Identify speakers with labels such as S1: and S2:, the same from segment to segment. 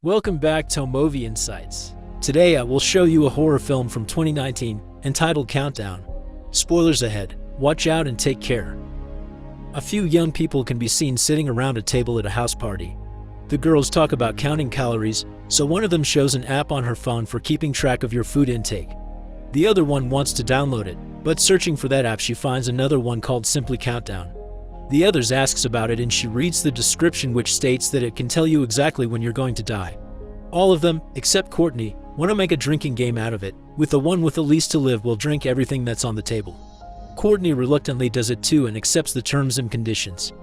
S1: Welcome back to Movie Insights. Today I will show you a horror film from 2019 entitled Countdown. Spoilers ahead. Watch out and take care. A few young people can be seen sitting around a table at a house party. The girls talk about counting calories, so one of them shows an app on her phone for keeping track of your food intake. The other one wants to download it, but searching for that app she finds another one called Simply Countdown. The others asks about it and she reads the description which states that it can tell you exactly when you're going to die. All of them, except Courtney, want to make a drinking game out of it, with the one with the least to live will drink everything that's on the table. Courtney reluctantly does it too and accepts the terms and conditions.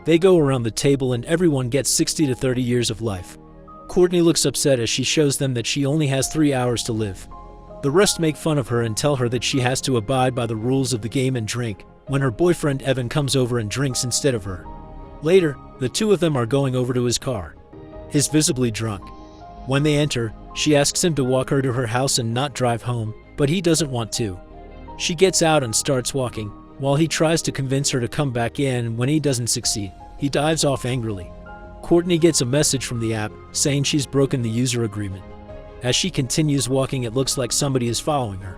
S1: They go around the table and everyone gets 60 to 30 years of life. Courtney looks upset as she shows them that she only has 3 hours to live. The rest make fun of her and tell her that she has to abide by the rules of the game and drink, when her boyfriend Evan comes over and drinks instead of her. Later, the two of them are going over to his car. He's visibly drunk. When they enter, she asks him to walk her to her house and not drive home, but he doesn't want to. She gets out and starts walking, while he tries to convince her to come back in, and when he doesn't succeed, he dives off angrily. Courtney gets a message from the app saying she's broken the user agreement. As she continues walking, it looks like somebody is following her.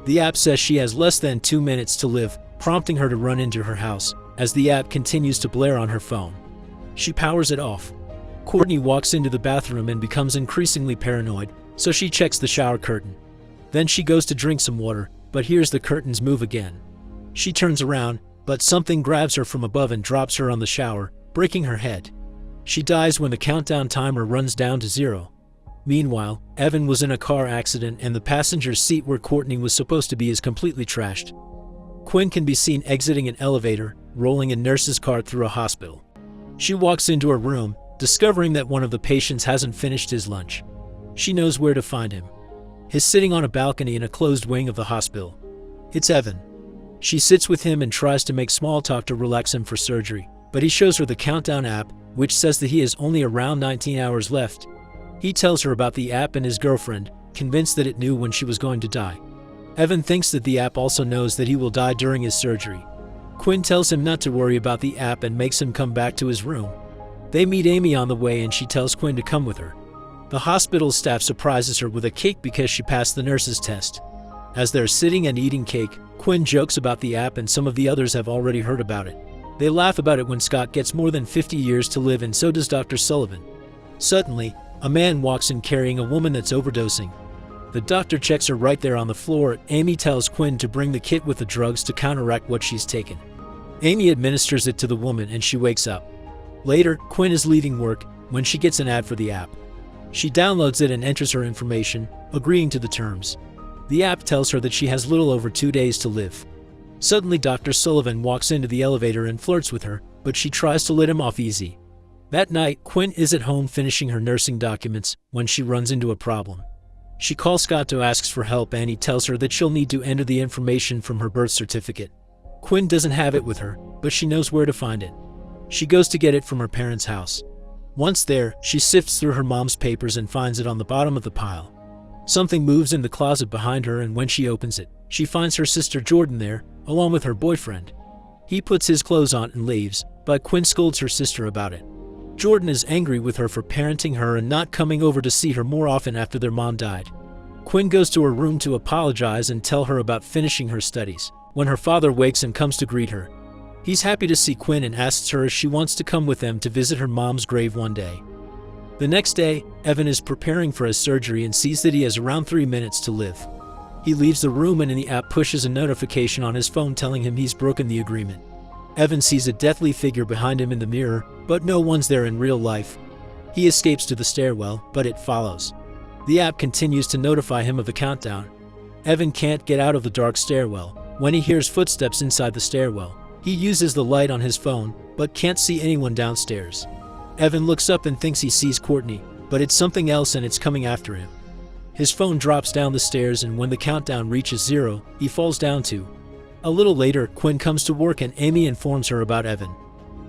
S1: The app says she has less than 2 minutes to live, prompting her to run into her house, as the app continues to blare on her phone. She powers it off. Courtney walks into the bathroom and becomes increasingly paranoid, so she checks the shower curtain. Then she goes to drink some water, but hears the curtains move again. She turns around, but something grabs her from above and drops her on the shower, breaking her head. She dies when the countdown timer runs down to 0. Meanwhile, Evan was in a car accident and the passenger seat where Courtney was supposed to be is completely trashed. Quinn can be seen exiting an elevator, rolling a nurse's cart through a hospital. She walks into her room, discovering that one of the patients hasn't finished his lunch. She knows where to find him. He's sitting on a balcony in a closed wing of the hospital. It's Evan. She sits with him and tries to make small talk to relax him for surgery, but he shows her the Countdown app, which says that he has only around 19 hours left. He tells her about the app and his girlfriend, convinced that it knew when she was going to die. Evan thinks that the app also knows that he will die during his surgery. Quinn tells him not to worry about the app and makes him come back to his room. They meet Amy on the way and she tells Quinn to come with her. The hospital staff surprises her with a cake because she passed the nurse's test. As they're sitting and eating cake, Quinn jokes about the app and some of the others have already heard about it. They laugh about it when Scott gets more than 50 years to live and so does Dr. Sullivan. Suddenly, a man walks in carrying a woman that's overdosing. The doctor checks her right there on the floor. Amy tells Quinn to bring the kit with the drugs to counteract what she's taken. Amy administers it to the woman and she wakes up. Later, Quinn is leaving work when she gets an ad for the app. She downloads it and enters her information, agreeing to the terms. The app tells her that she has little over 2 days to live. Suddenly, Dr. Sullivan walks into the elevator and flirts with her, but she tries to let him off easy. That night, Quinn is at home finishing her nursing documents when she runs into a problem. She calls Scott to ask for help and he tells her that she'll need to enter the information from her birth certificate. Quinn doesn't have it with her, but she knows where to find it. She goes to get it from her parents' house. Once there, she sifts through her mom's papers and finds it on the bottom of the pile. Something moves in the closet behind her and when she opens it, she finds her sister Jordan there, along with her boyfriend. He puts his clothes on and leaves, but Quinn scolds her sister about it. Jordan is angry with her for parenting her and not coming over to see her more often after their mom died. Quinn goes to her room to apologize and tell her about finishing her studies, when her father wakes and comes to greet her. He's happy to see Quinn and asks her if she wants to come with them to visit her mom's grave one day. The next day, Evan is preparing for his surgery and sees that he has around 3 minutes to live. He leaves the room and in the app pushes a notification on his phone telling him he's broken the agreement. Evan sees a deathly figure behind him in the mirror, but no one's there in real life. He escapes to the stairwell, but it follows. The app continues to notify him of the countdown. Evan can't get out of the dark stairwell. When he hears footsteps inside the stairwell, he uses the light on his phone, but can't see anyone downstairs. Evan looks up and thinks he sees Courtney, but it's something else and it's coming after him. His phone drops down the stairs and when the countdown reaches 0, he falls down too. A little later, Quinn comes to work and Amy informs her about Evan.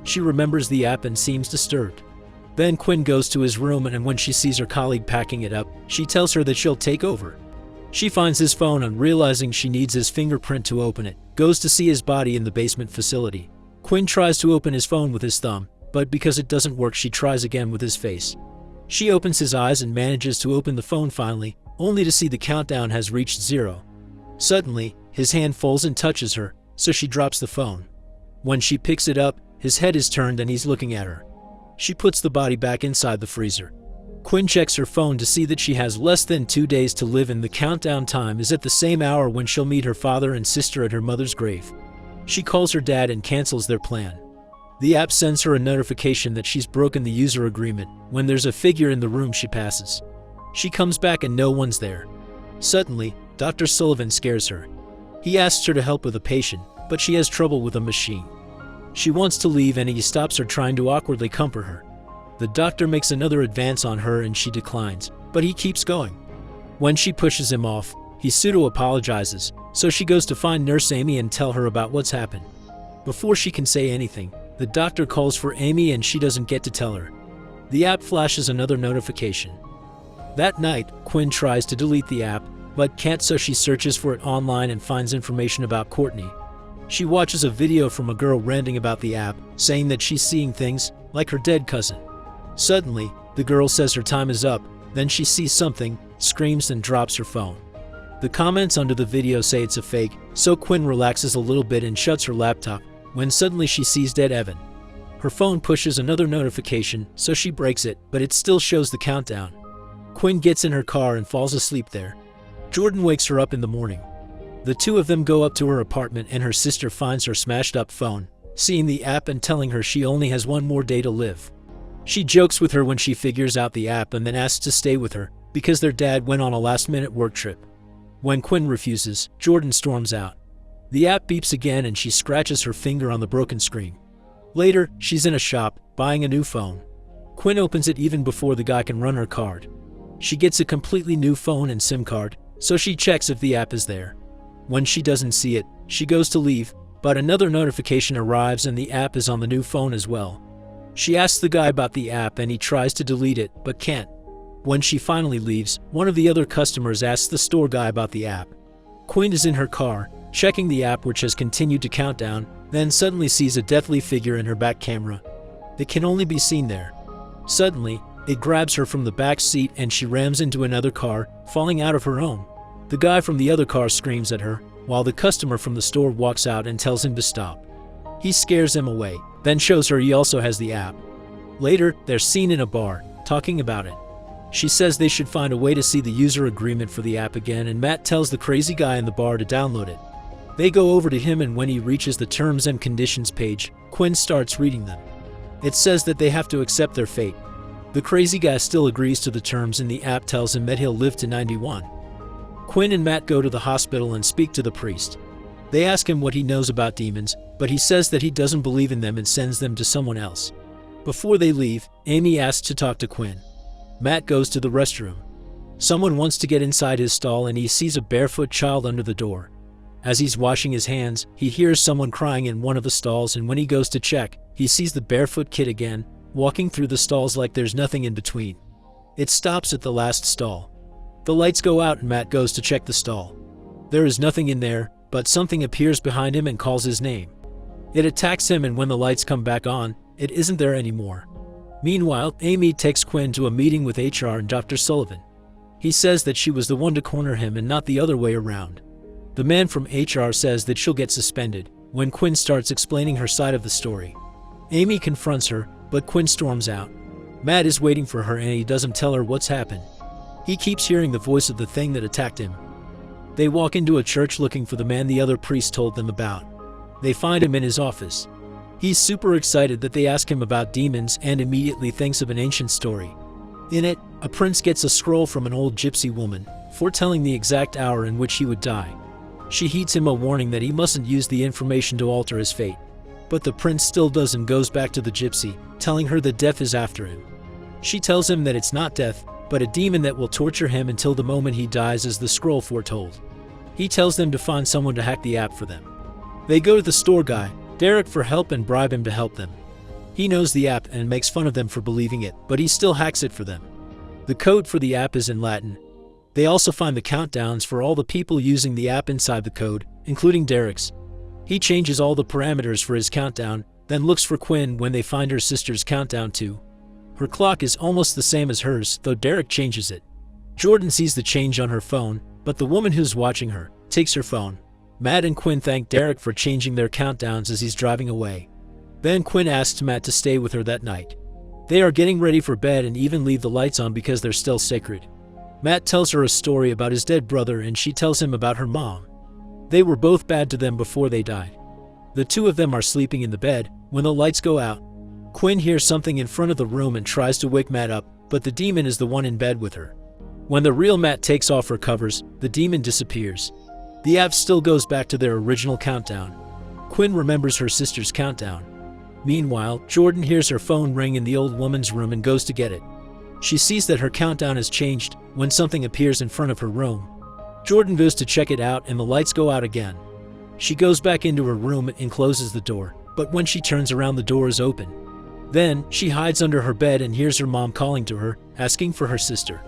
S1: She remembers the app and seems disturbed. Then Quinn goes to his room and when she sees her colleague packing it up, she tells her that she'll take over. She finds his phone and realizing she needs his fingerprint to open it, goes to see his body in the basement facility. Quinn tries to open his phone with his thumb, but because it doesn't work she tries again with his face. She opens his eyes and manages to open the phone finally, only to see the countdown has reached 0. Suddenly, his hand falls and touches her, so she drops the phone. When she picks it up, his head is turned and he's looking at her. She puts the body back inside the freezer. Quinn checks her phone to see that she has less than 2 days to live and the countdown time is at the same hour when she'll meet her father and sister at her mother's grave. She calls her dad and cancels their plan. The app sends her a notification that she's broken the user agreement when there's a figure in the room she passes. She comes back and no one's there. Suddenly, Dr. Sullivan scares her. He asks her to help with a patient, but she has trouble with a machine. She wants to leave and he stops her, trying to awkwardly comfort her. The doctor makes another advance on her and she declines, but he keeps going. When she pushes him off, he pseudo-apologizes, so she goes to find Nurse Amy and tell her about what's happened. Before she can say anything, the doctor calls for Amy and she doesn't get to tell her. The app flashes another notification. That night, Quinn tries to delete the app, but can't, so she searches for it online and finds information about Courtney. She watches a video from a girl ranting about the app, saying that she's seeing things like her dead cousin. Suddenly, the girl says her time is up, then she sees something, screams and drops her phone. The comments under the video say it's a fake, so Quinn relaxes a little bit and shuts her laptop, when suddenly she sees dead Evan. Her phone pushes another notification, so she breaks it, but it still shows the countdown. Quinn gets in her car and falls asleep there. Jordan wakes her up in the morning. The two of them go up to her apartment and her sister finds her smashed up phone, seeing the app and telling her she only has 1 more day to live. She jokes with her when she figures out the app and then asks to stay with her because their dad went on a last-minute work trip. When Quinn refuses, Jordan storms out. The app beeps again and she scratches her finger on the broken screen. Later, she's in a shop, buying a new phone. Quinn opens it even before the guy can run her card. She gets a completely new phone and SIM card, so she checks if the app is there. When she doesn't see it, she goes to leave, but another notification arrives and the app is on the new phone as well. She asks the guy about the app and he tries to delete it, but can't. When she finally leaves, one of the other customers asks the store guy about the app. Quinn is in her car, checking the app, which has continued to count down, then suddenly sees a deathly figure in her back camera. It can only be seen there. Suddenly, it grabs her from the back seat and she rams into another car, falling out of her own. The guy from the other car screams at her, while the customer from the store walks out and tells him to stop. He scares him away, then shows her he also has the app. Later, they're seen in a bar, talking about it. She says they should find a way to see the user agreement for the app again, and Matt tells the crazy guy in the bar to download it. They go over to him and when he reaches the terms and conditions page, Quinn starts reading them. It says that they have to accept their fate. The crazy guy still agrees to the terms and the app tells him that he'll live to 91. Quinn and Matt go to the hospital and speak to the priest. They ask him what he knows about demons, but he says that he doesn't believe in them and sends them to someone else. Before they leave, Amy asks to talk to Quinn. Matt goes to the restroom. Someone wants to get inside his stall and he sees a barefoot child under the door. As he's washing his hands, he hears someone crying in one of the stalls, and when he goes to check, he sees the barefoot kid again, walking through the stalls like there's nothing in between. It stops at the last stall. The lights go out and Matt goes to check the stall. There is nothing in there, but something appears behind him and calls his name. It attacks him, and when the lights come back on, it isn't there anymore. Meanwhile, Amy takes Quinn to a meeting with HR and Dr. Sullivan. He says that she was the one to corner him and not the other way around. The man from HR says that she'll get suspended when Quinn starts explaining her side of the story. Amy confronts her, but Quinn storms out. Matt is waiting for her and he doesn't tell her what's happened. He keeps hearing the voice of the thing that attacked him. They walk into a church looking for the man the other priest told them about. They find him in his office. He's super excited that they ask him about demons and immediately thinks of an ancient story. In it, a prince gets a scroll from an old gypsy woman, foretelling the exact hour in which he would die. She heeds him a warning that he mustn't use the information to alter his fate. But the prince still does and goes back to the gypsy, telling her that death is after him. She tells him that it's not death, but a demon that will torture him until the moment he dies, as the scroll foretold. He tells them to find someone to hack the app for them. They go to the store guy, Derek, for help and bribe him to help them. He knows the app and makes fun of them for believing it, but he still hacks it for them. The code for the app is in Latin. They also find the countdowns for all the people using the app inside the code, including Derek's. He changes all the parameters for his countdown, then looks for Quinn when they find her sister's countdown too. Her clock is almost the same as hers, though Derek changes it. Jordan sees the change on her phone, but the woman who's watching her takes her phone. Matt and Quinn thank Derek for changing their countdowns as he's driving away. Then Quinn asks Matt to stay with her that night. They are getting ready for bed and even leave the lights on because they're still sacred. Matt tells her a story about his dead brother and she tells him about her mom. They were both bad to them before they died. The two of them are sleeping in the bed when the lights go out. Quinn hears something in front of the room and tries to wake Matt up, but the demon is the one in bed with her. When the real Matt takes off her covers, the demon disappears. The app still goes back to their original countdown. Quinn remembers her sister's countdown. Meanwhile, Jordan hears her phone ring in the old woman's room and goes to get it. She sees that her countdown has changed when something appears in front of her room. Jordan goes to check it out and the lights go out again. She goes back into her room and closes the door, but when she turns around, the door is open. Then, she hides under her bed and hears her mom calling to her, asking for her sister.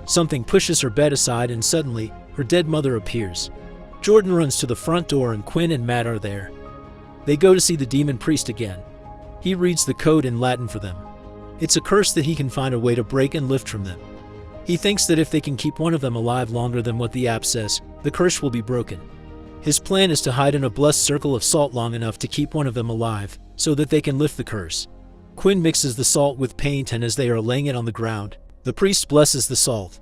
S1: Something pushes her bed aside and suddenly, her dead mother appears. Jordan runs to the front door and Quinn and Matt are there. They go to see the demon priest again. He reads the code in Latin for them. It's a curse that he can find a way to break and lift from them. He thinks that if they can keep one of them alive longer than what the app says, the curse will be broken. His plan is to hide in a blessed circle of salt long enough to keep one of them alive, so that they can lift the curse. Quinn mixes the salt with paint and as they are laying it on the ground, the priest blesses the salt.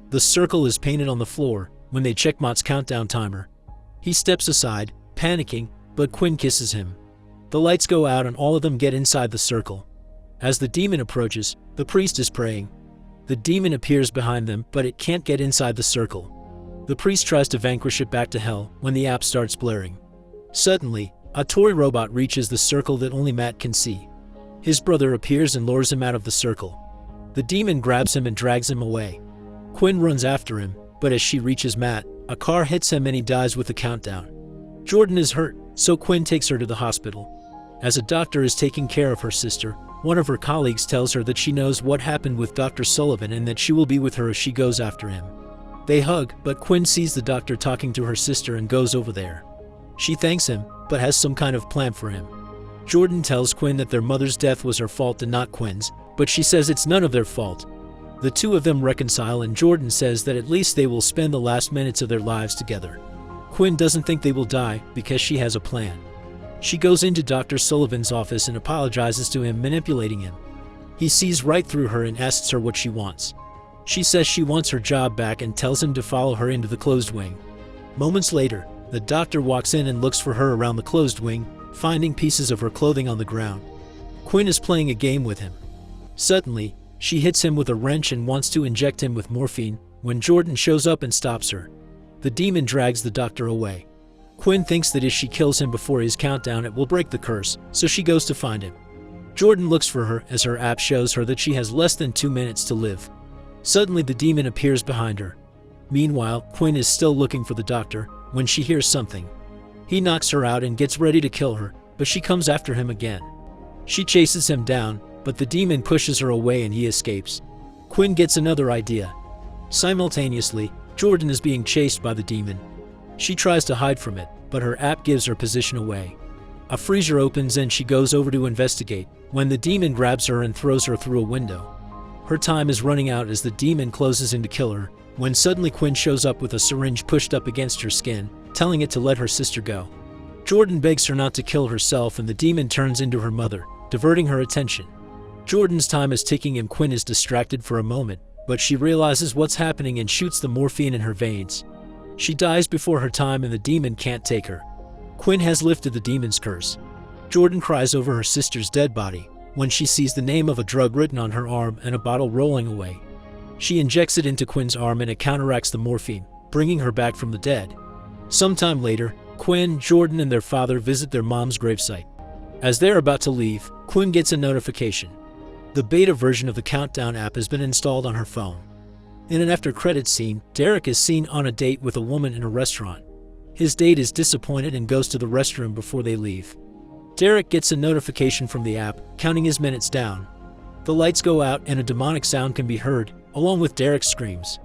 S1: The circle is painted on the floor when they check Matt's countdown timer. He steps aside, panicking, but Quinn kisses him. The lights go out and all of them get inside the circle. As the demon approaches, the priest is praying. The demon appears behind them, but it can't get inside the circle. The priest tries to vanquish it back to hell when the app starts blaring. Suddenly, a toy robot reaches the circle that only Matt can see. His brother appears and lures him out of the circle. The demon grabs him and drags him away. Quinn runs after him, but as she reaches Matt, a car hits him and he dies with the countdown. Jordan is hurt, so Quinn takes her to the hospital. As a doctor is taking care of her sister, one of her colleagues tells her that she knows what happened with Dr. Sullivan and that she will be with her if she goes after him. They hug, but Quinn sees the doctor talking to her sister and goes over there. She thanks him, but has some kind of plan for him. Jordan tells Quinn that their mother's death was her fault and not Quinn's, but she says it's none of their fault. The two of them reconcile and Jordan says that at least they will spend the last minutes of their lives together. Quinn doesn't think they will die because she has a plan. She goes into Dr. Sullivan's office and apologizes to him manipulating him. He sees right through her and asks her what she wants. She says she wants her job back and tells him to follow her into the closed wing. Moments later, the doctor walks in and looks for her around the closed wing, finding pieces of her clothing on the ground. Quinn is playing a game with him. Suddenly, she hits him with a wrench and wants to inject him with morphine when Jordan shows up and stops her. The demon drags the doctor away. Quinn thinks that if she kills him before his countdown, it will break the curse, so she goes to find him. Jordan looks for her as her app shows her that she has less than 2 minutes to live. Suddenly, the demon appears behind her. Meanwhile, Quinn is still looking for the doctor when she hears something. He knocks her out and gets ready to kill her, but she comes after him again. She chases him down, but the demon pushes her away and he escapes. Quinn gets another idea. Simultaneously, Jordan is being chased by the demon. She tries to hide from it, but her app gives her position away. A freezer opens and she goes over to investigate, when the demon grabs her and throws her through a window. Her time is running out as the demon closes in to kill her, when suddenly Quinn shows up with a syringe pushed up against her skin, telling it to let her sister go. Jordan begs her not to kill herself and the demon turns into her mother, diverting her attention. Jordan's time is ticking and Quinn is distracted for a moment, but she realizes what's happening and shoots the morphine in her veins. She dies before her time and the demon can't take her. Quinn has lifted the demon's curse. Jordan cries over her sister's dead body when she sees the name of a drug written on her arm and a bottle rolling away. She injects it into Quinn's arm and it counteracts the morphine, bringing her back from the dead. Sometime later, Quinn, Jordan, and their father visit their mom's gravesite. As they're about to leave, Quinn gets a notification. The beta version of the Countdown app has been installed on her phone. In an after-credits scene, Derek is seen on a date with a woman in a restaurant. His date is disappointed and goes to the restroom before they leave. Derek gets a notification from the app, counting his minutes down. The lights go out and a demonic sound can be heard, along with Derek's screams.